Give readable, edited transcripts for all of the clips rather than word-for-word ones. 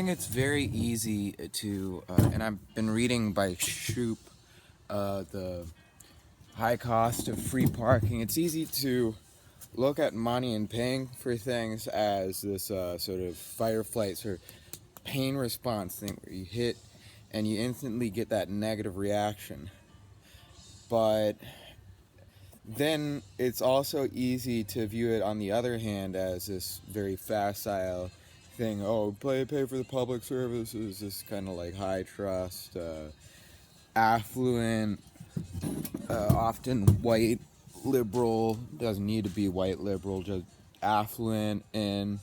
I think it's very easy to, and I've been reading by Shoup, the high cost of free parking. It's easy to look at money and paying for things as this sort of fight or flight, sort of pain response thing where you hit and you instantly get that negative reaction. But then it's also easy to view it on the other hand as this very facile thing. Oh, pay for the public services. This kind of like high trust, affluent, often white liberal. Doesn't need to be white liberal. Just affluent and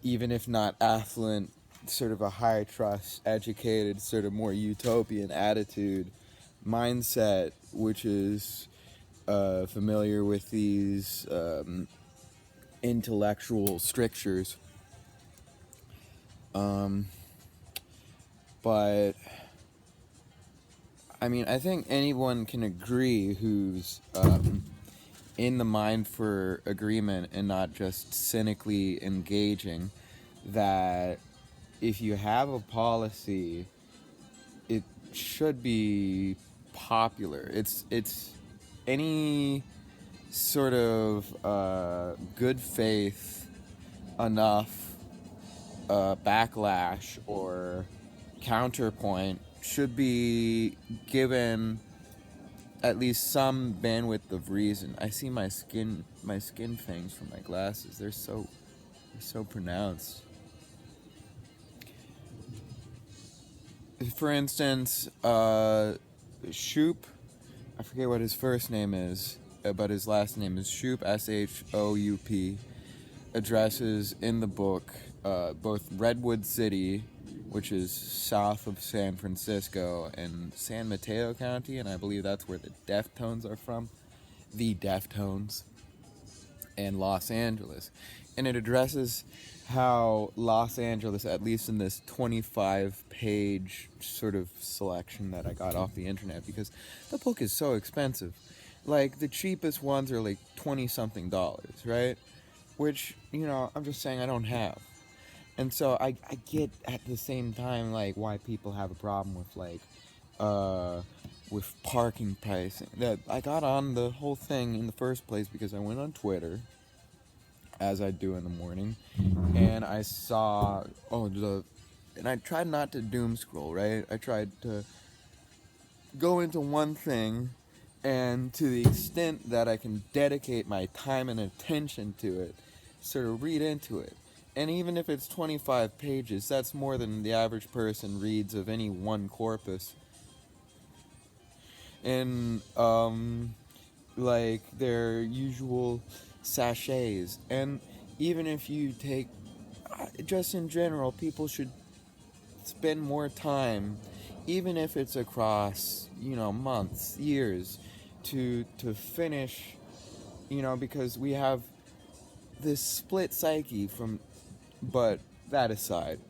even if not affluent, sort of a high trust, educated, sort of more utopian attitude, mindset, which is familiar with these intellectual strictures. Um, but I mean, I think anyone can agree who's in the mind for agreement and not just cynically engaging that if you have a policy, it should be popular. It's any sort of good faith enough backlash or counterpoint should be given at least some bandwidth of reason. I see my skin fangs from my glasses. They're so pronounced. For instance, Shoup, I forget what his first name is, but his last name is Shoup, Shoup, addresses in the book both Redwood City, which is south of San Francisco, and San Mateo County, and I believe that's where the Deftones are from, the Deftones, and Los Angeles. And it addresses how Los Angeles, at least in this 25-page sort of selection that I got off the internet, because the book is so expensive. Like, the cheapest ones are like 20-something dollars, right? Which, I'm just saying I don't have. And so I get at the same time, like, why people have a problem with, like, with parking pricing. That I got on the whole thing in the first place because I went on Twitter, as I do in the morning, and I saw, and I tried not to doom scroll, right? I tried to go into one thing, and to the extent that I can dedicate my time and attention to it, sort of read into it. And even if it's 25 pages, that's more than the average person reads of any one corpus. And, like, their usual sachets. And even if you take, just in general, people should spend more time, even if it's across, months, years, to finish, because we have this split psyche from, but that aside,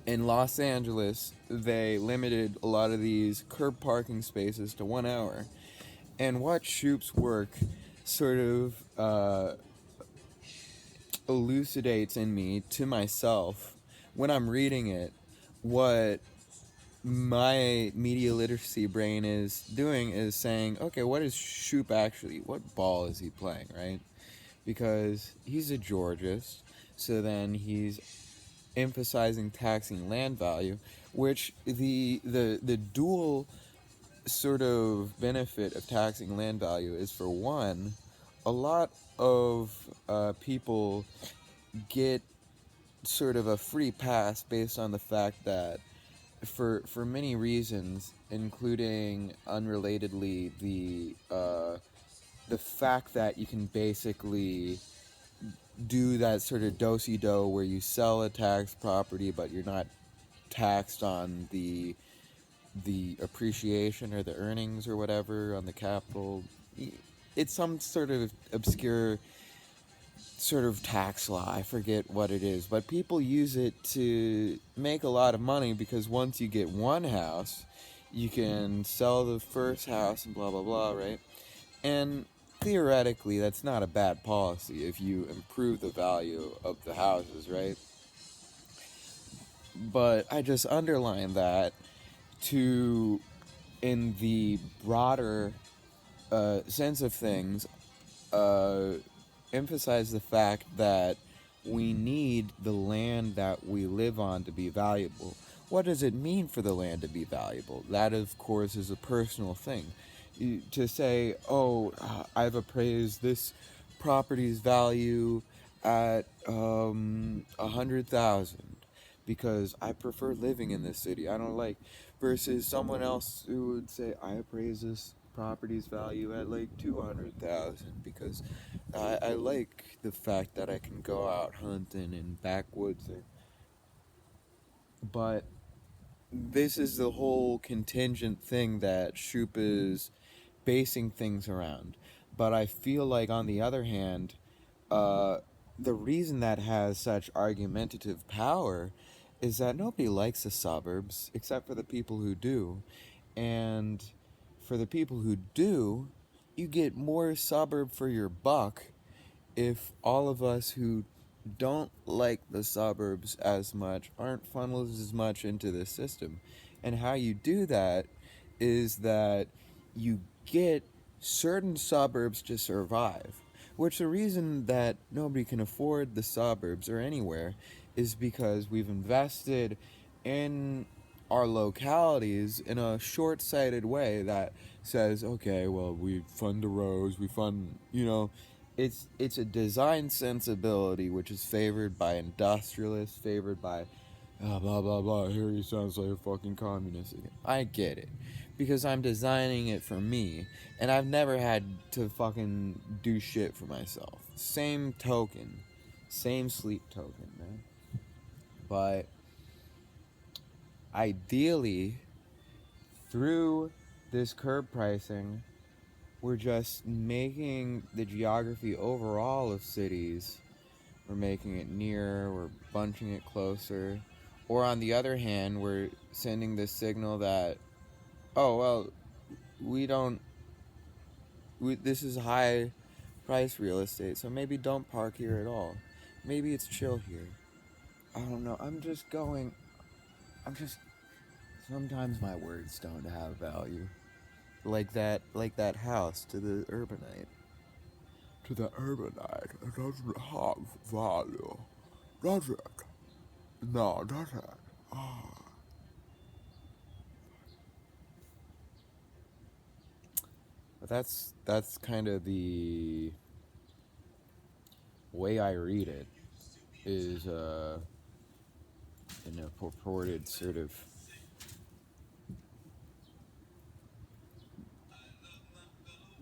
in Los Angeles, they limited a lot of these curb parking spaces to 1 hour. And what Shoup's work sort of elucidates in me to myself when I'm reading it, what my media literacy brain is doing is saying, okay, what is Shoup actually? What ball is he playing, right? Because he's a Georgist, so then he's emphasizing taxing land value, which the dual sort of benefit of taxing land value is, for one, a lot of people get sort of a free pass based on the fact that for many reasons, including unrelatedly the fact that you can basically do that sort of do-si-do where you sell a taxed property but you're not taxed on the appreciation or the earnings or whatever on the capital. It's some sort of obscure sort of tax law. I forget what it is, but people use it to make a lot of money because once you get one house, you can sell the first house and blah blah blah, right? And theoretically, that's not a bad policy if you improve the value of the houses, right? But I just underline that to, in the broader sense of things, uh, emphasize the fact that we need the land that we live on to be valuable. What does it mean for the land to be valuable? That, of course, is a personal thing. To say, oh, I've appraised this property's value at 100,000 because I prefer living in this city. I don't like, versus someone else who would say I appraise this property's value at like 200,000 because I like the fact that I can go out hunting in backwoods. But this is the whole contingent thing that Shoop is basing things around. But I feel like, on the other hand, uh, the reason that has such argumentative power is that nobody likes the suburbs except for the people who do. And for the people who do, you get more suburb for your buck if all of us who don't like the suburbs as much aren't funneled as much into the system. And how you do that is that you get certain suburbs to survive. Which, the reason that nobody can afford the suburbs or anywhere is because we've invested in our localities in a short-sighted way that says, okay, well, we fund the roads, we fund, it's a design sensibility which is favored by industrialists, favored by blah blah blah. Here he sounds like a fucking communist again. I get it, because I'm designing it for me, and I've never had to fucking do shit for myself. Same token, same sleep token, man. But ideally, through this curb pricing, we're just making the geography overall of cities. We're making it nearer, we're bunching it closer. Or on the other hand, we're sending this signal that, oh, well, we don't, this is high price real estate, so maybe don't park here at all. Maybe it's chill here. I don't know. I'm just, sometimes my words don't have value. Like that house to the urbanite. To the urbanite, it doesn't have value, does it? No, does it? But that's kind of the way I read it, is in a purported sort of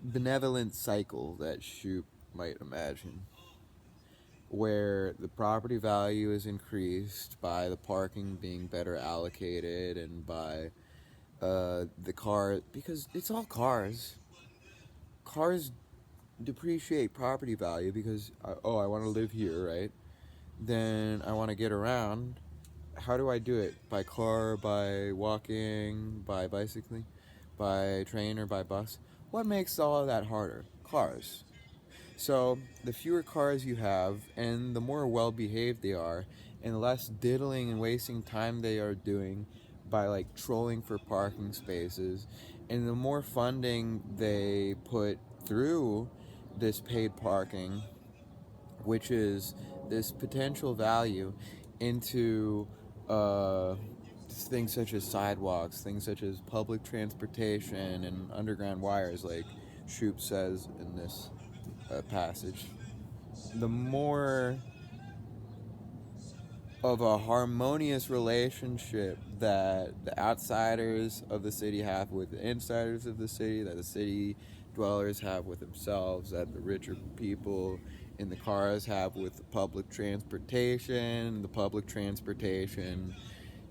benevolent cycle that Shoup might imagine, where the property value is increased by the parking being better allocated and by the car, because it's all cars. Cars depreciate property value because, I want to live here, right? Then I want to get around. How do I do it? By car, by walking, by bicycling, by train, or by bus? What makes all of that harder? Cars. So the fewer cars you have, and the more well behaved they are, and the less diddling and wasting time they are doing by like trolling for parking spaces, and the more funding they put through this paid parking, which is this potential value, into uh, things such as sidewalks, things such as public transportation and underground wires, like Shoup says in this passage, the more of a harmonious relationship that the outsiders of the city have with the insiders of the city, that the city dwellers have with themselves, that the richer people in the cars have with the public transportation. The public transportation,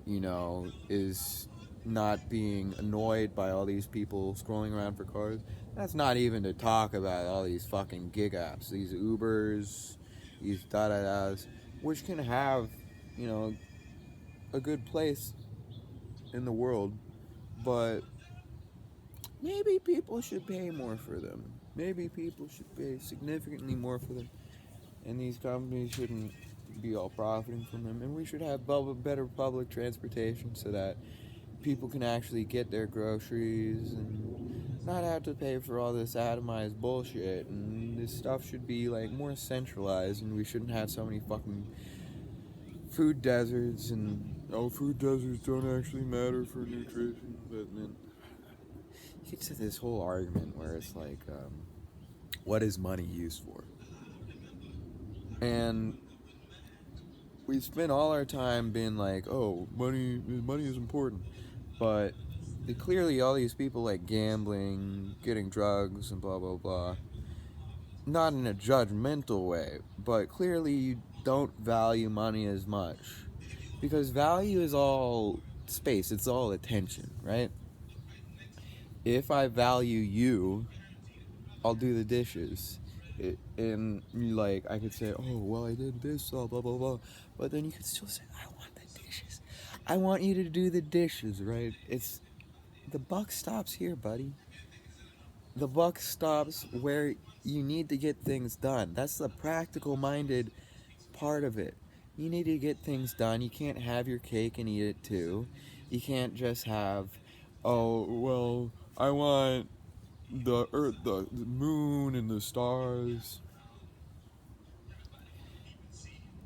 is not being annoyed by all these people scrolling around for cars. That's not even to talk about all these fucking gig apps, these Ubers, these da-da-das, which can have, you know, a good place in the world, but maybe people should pay more for them. Maybe people should pay significantly more for them, and these companies shouldn't be all profiting from them, and we should have better public transportation so that people can actually get their groceries and not have to pay for all this atomized bullshit. And this stuff should be like more centralized, and we shouldn't have so many fucking food deserts. And food deserts don't actually matter for nutrition. But then you get to this whole argument where it's like, what is money used for? And we spend all our time being like, oh, money is important, but clearly all these people like gambling, getting drugs, and blah blah blah. Not in a judgmental way, but clearly you don't value money as much because value is all space. It's all attention, right? If I value you, I'll do the dishes. And like I could say, oh well, I did this, blah blah blah, but then you could still say, I want the dishes. I want you to do the dishes, right? It's the buck stops here, buddy. The buck stops where you need to get things done. That's the practical minded part of it. You need to get things done. You can't have your cake and eat it too. You can't just have, oh well, I want the earth, the moon, and the stars.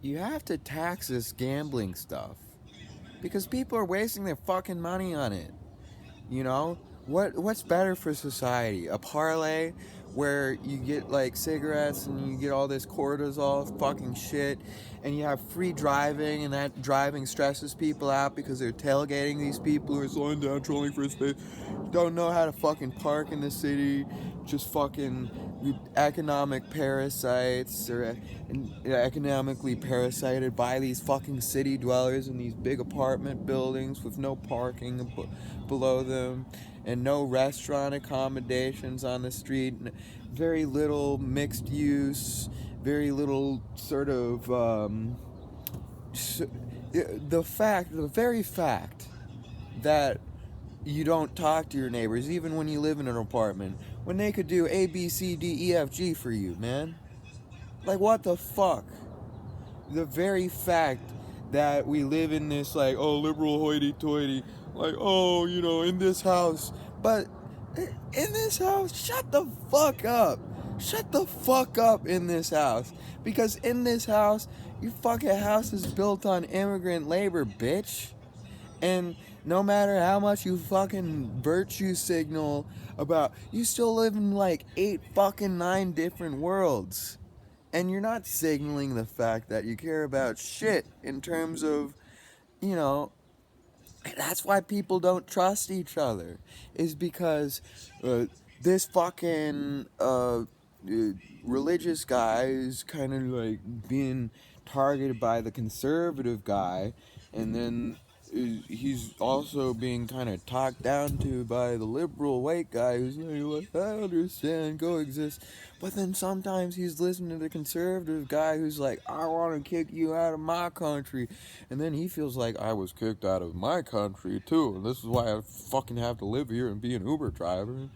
You have to tax this gambling stuff because people are wasting their fucking money on it. You know, what's better for society? A parlay where you get like cigarettes and you get all this cortisol fucking shit, and you have free driving, and that driving stresses people out because they're tailgating these people who are slowing down, trolling for space, don't know how to fucking park in the city, just fucking economic parasites or economically parasited by these fucking city dwellers in these big apartment buildings with no parking below them and no restaurant accommodations on the street, very little mixed use, very little sort of the very fact that you don't talk to your neighbors even when you live in an apartment when they could do A, B, C, D, E, F, G for you, man. Like, what the fuck? The very fact that we live in this, like, oh, liberal hoity-toity, like, oh, in this house. But in this house, shut the fuck up. Shut the fuck up in this house. Because in this house, your fucking house is built on immigrant labor, bitch. And no matter how much you fucking virtue signal about, you still live in like 9 different worlds. And you're not signaling the fact that you care about shit in terms of, you know, that's why people don't trust each other. Is because this fucking religious guy is kind of like being targeted by the conservative guy, and then he's also being kind of talked down to by the liberal white guy who's like, I understand, coexist. But then sometimes he's listening to the conservative guy who's like, I want to kick you out of my country. And then he feels like I was kicked out of my country too. And this is why I fucking have to live here and be an Uber driver.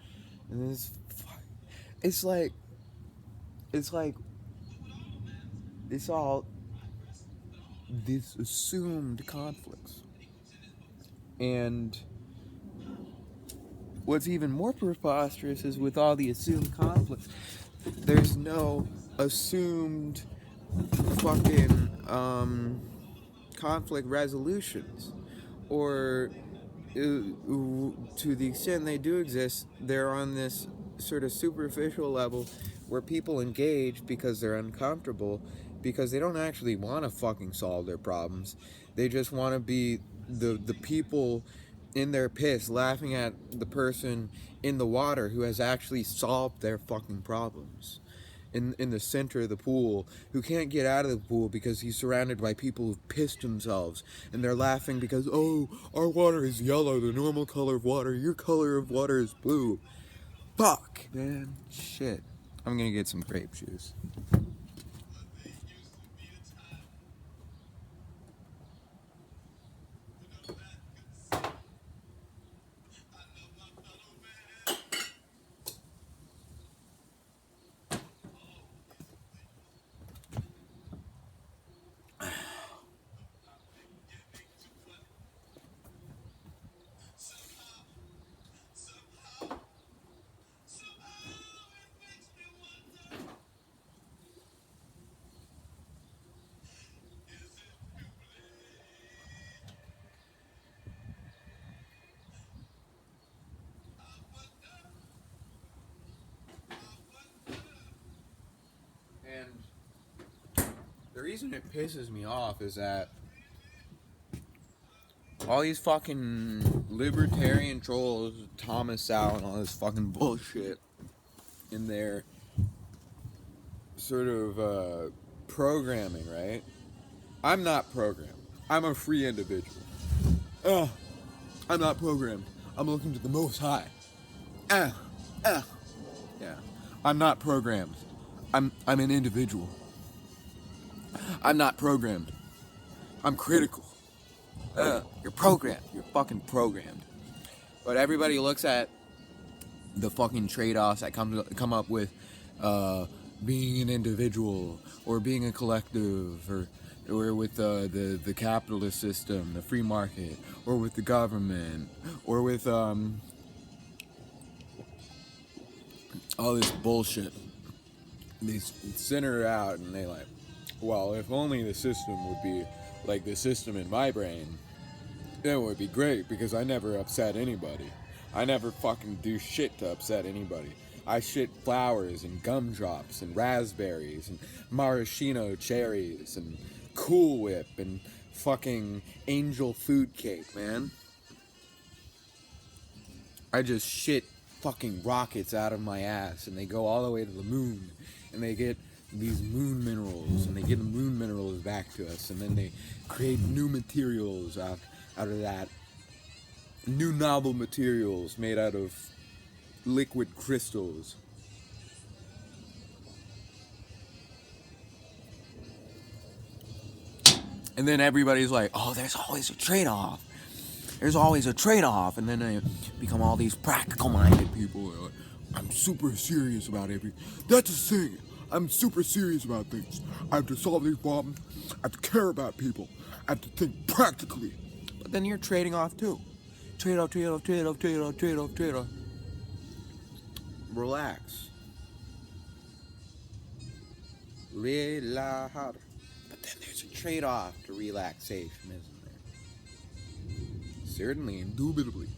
And it's like, it's like, it's all these assumed conflicts. And what's even more preposterous is with all the assumed conflicts, there's no assumed fucking conflict resolutions. Or to the extent they do exist, they're on this sort of superficial level where people engage because they're uncomfortable, because they don't actually want to fucking solve their problems. They just want to be the people in their piss laughing at the person in the water who has actually solved their fucking problems. In the center of the pool, who can't get out of the pool because he's surrounded by people who've pissed themselves, and they're laughing because, oh, our water is yellow, the normal color of water, your color of water is blue. Fuck, man. Shit. I'm gonna get some grape juice. the reason it pisses me off is that all these fucking libertarian trolls, Thomas Sowell and all this fucking bullshit in their sort of programming, right? I'm not programmed. I'm a free individual. I'm not programmed. I'm looking to the Most High. Yeah. I'm not programmed. I'm an individual. I'm not programmed. I'm critical. You're programmed. You're fucking programmed. But everybody looks at the fucking trade-offs that come up with being an individual or being a collective or with the capitalist system, the free market, or with the government, or with all this bullshit. They center out and they like, well, if only the system would be like the system in my brain, that would be great because I never upset anybody. I never fucking do shit to upset anybody. I shit flowers and gumdrops and raspberries and maraschino cherries and Cool Whip and fucking angel food cake, man. I just shit fucking rockets out of my ass and they go all the way to the moon and they get these moon minerals and they get the moon minerals back to us and then they create new materials out of that. New novel materials made out of liquid crystals. And then everybody's like, oh, there's always a trade-off. There's always a trade-off. And then they become all these practical-minded people. Like, I'm super serious about everything. That's a thing. I'm super serious about things. I have to solve these problems. I have to care about people. I have to think practically. But then you're trading off too. Trade-off. Relax. Relax. But then there's a trade-off to relaxation, isn't there? Certainly, indubitably.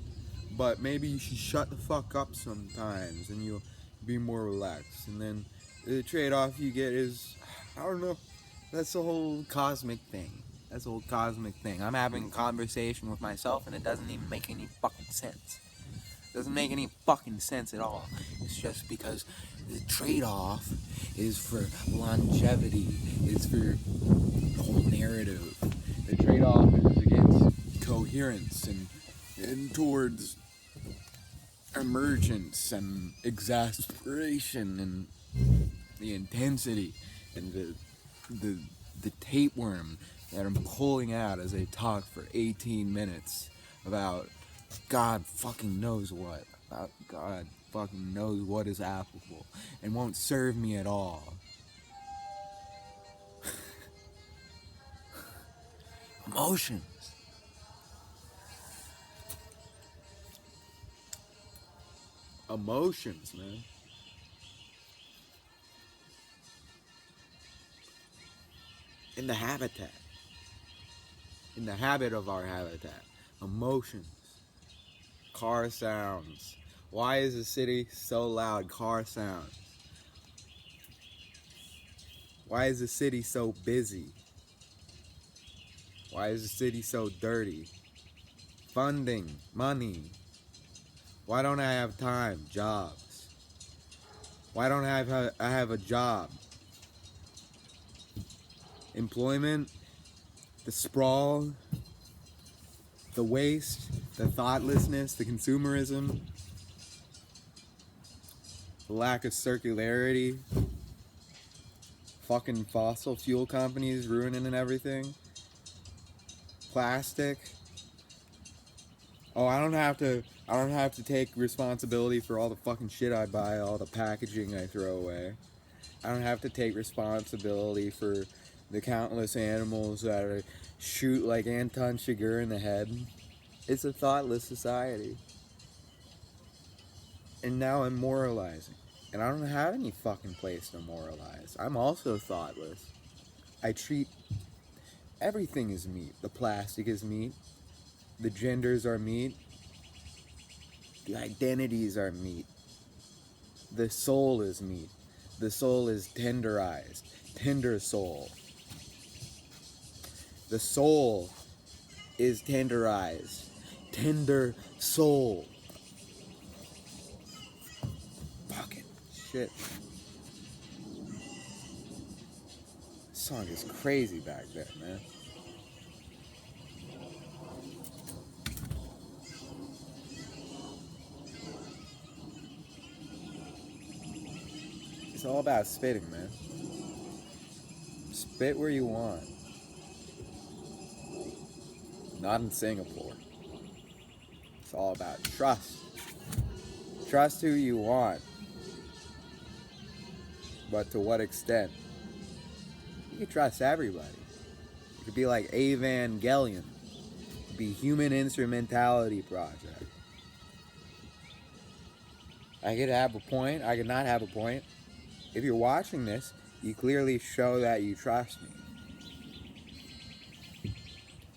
But maybe you should shut the fuck up sometimes and you'll be more relaxed. And then the trade-off you get is, I don't know, that's the whole cosmic thing. I'm having a conversation with myself and it doesn't even make any fucking sense. It doesn't make any fucking sense at all. It's just because the trade-off is for longevity, is for the whole narrative. The trade-off is against coherence and towards emergence and exasperation and the intensity and the tapeworm that I'm pulling out as I talk for 18 minutes about God fucking knows what. About God fucking knows what is applicable and won't serve me at all. Emotions. Emotions, man. In the habitat. In the habit of our habitat. Emotions. Car sounds. Why is the city so loud? Car sounds. Why is the city so busy? Why is the city so dirty? Funding, money. Why don't I have time? Jobs. Why don't I have a job? Employment, the sprawl, the waste, the thoughtlessness, the consumerism, the lack of circularity, fucking fossil fuel companies ruining and everything, plastic. Oh, I don't have to take responsibility for all the fucking shit I buy, all the packaging I throw away. I don't have to take responsibility for the countless animals that are shoot like Anton Chigurh in the head. It's a thoughtless society. And now I'm moralizing. And I don't have any fucking place to moralize. I'm also thoughtless. I treat everything as meat. The plastic is meat. The genders are meat. The identities are meat. The soul is meat. The soul is tenderized. Tender soul. The soul is tenderized. Tender soul. Fucking shit. This song is crazy back there, man. It's all about spitting, man. Spit where you want. Not in Singapore. It's all about trust. Trust who you want. But to what extent? You can trust everybody. It could be like Evangelion. It could be Human Instrumentality Project. I could have a point. I could not have a point. If you're watching this, you clearly show that you trust me.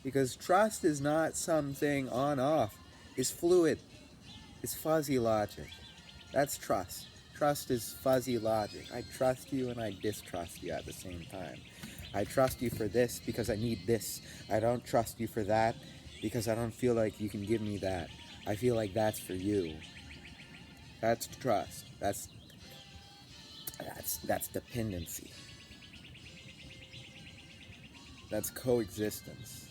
Because trust is not something on-off. It's fluid. It's fuzzy logic. That's trust. Trust is fuzzy logic. I trust you and I distrust you at the same time. I trust you for this because I need this. I don't trust you for that because I don't feel like you can give me that. I feel like that's for you. That's trust. That's dependency. That's coexistence.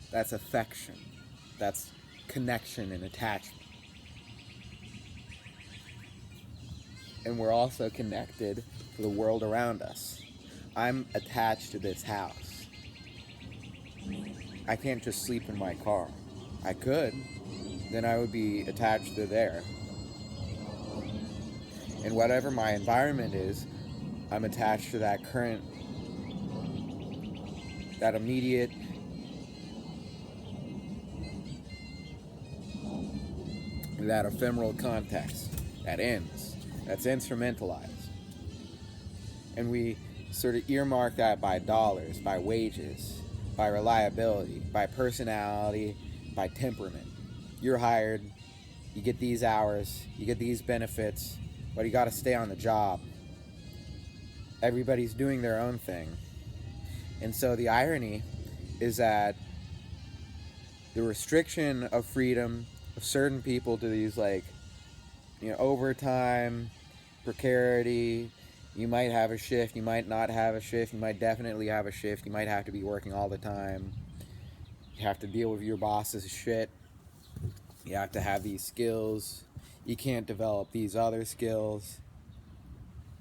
That's affection. That's connection and attachment. And we're also connected to the world around us. I'm attached to this house. I can't just sleep in my car. I could. Then I would be attached to there. And whatever my environment is, I'm attached to that current, that immediate, that ephemeral context that ends, that's instrumentalized. And we sort of earmark that by dollars, by wages, by reliability, by personality, by temperament. You're hired, you get these hours, you get these benefits, but you gotta stay on the job. Everybody's doing their own thing. And so the irony is that the restriction of freedom of certain people to these, like, overtime, precarity, you might have a shift, you might not have a shift, you might definitely have a shift, you might have to be working all the time, you have to deal with your boss's shit, you have to have these skills, you can't develop these other skills.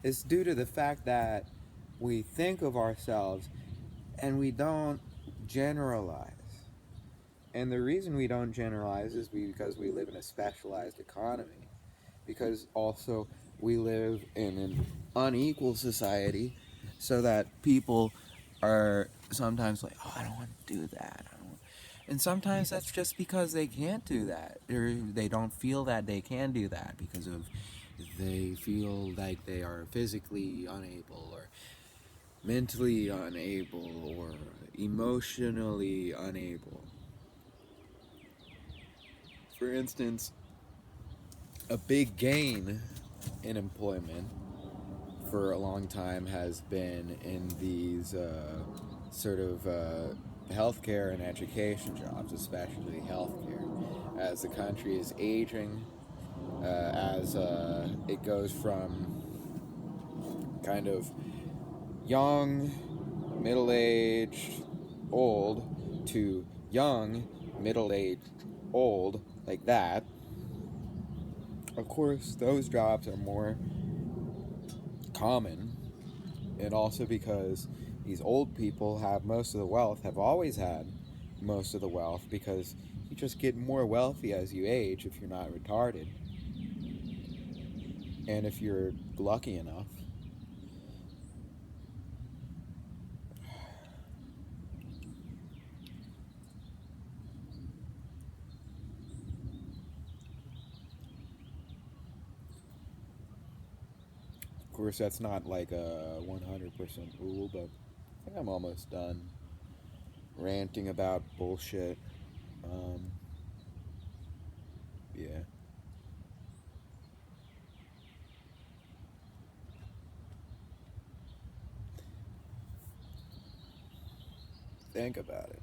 It's due to the fact that we think of ourselves and we don't generalize. And the reason we don't generalize is because we live in a specialized economy. Because also we live in an unequal society, so that people are sometimes like, oh, I don't want to do that. And sometimes that's just because they can't do that, or they don't feel that they can do that because of they feel like they are physically unable, or mentally unable, or emotionally unable. For instance, a big gain in employment for a long time has been in these sort of healthcare and education jobs, especially healthcare. As the country is aging, as it goes from kind of young, middle-aged, old to young, middle-aged, old, like that. Of course, those jobs are more common, and also because these old people have most of the wealth, have always had most of the wealth, because you just get more wealthy as you age if you're not retarded, and if you're lucky enough. Of course, that's not like a 100% rule, but I think I'm almost done ranting about bullshit. Um, yeah. Think about it.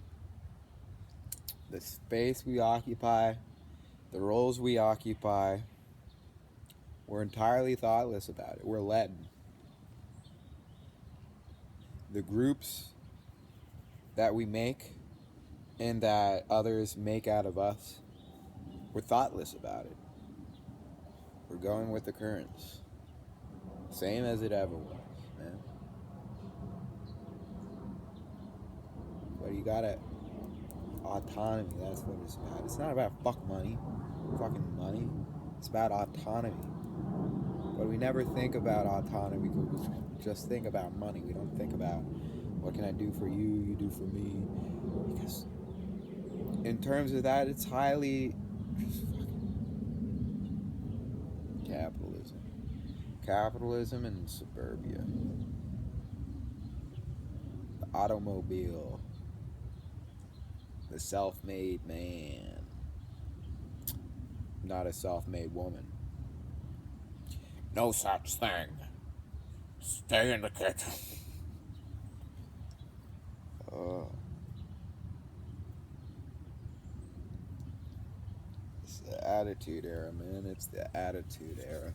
the space we occupy, the roles we occupy, we're entirely thoughtless about it. We're led. The groups that we make and that others make out of us, we're thoughtless about it. We're going with the currents. Same as it ever was, man. But you gotta, autonomy, that's what it's about. It's not about fucking money. It's about autonomy. But we never think about autonomy because we just think about money. We don't think about what can I do for you, you do for me. Because in terms of that, it's highly just fucking capitalism. Capitalism and suburbia. The automobile. The self-made man. Not a self-made woman. No such thing. Stay in the kitchen. It's the attitude era, man. It's the attitude era.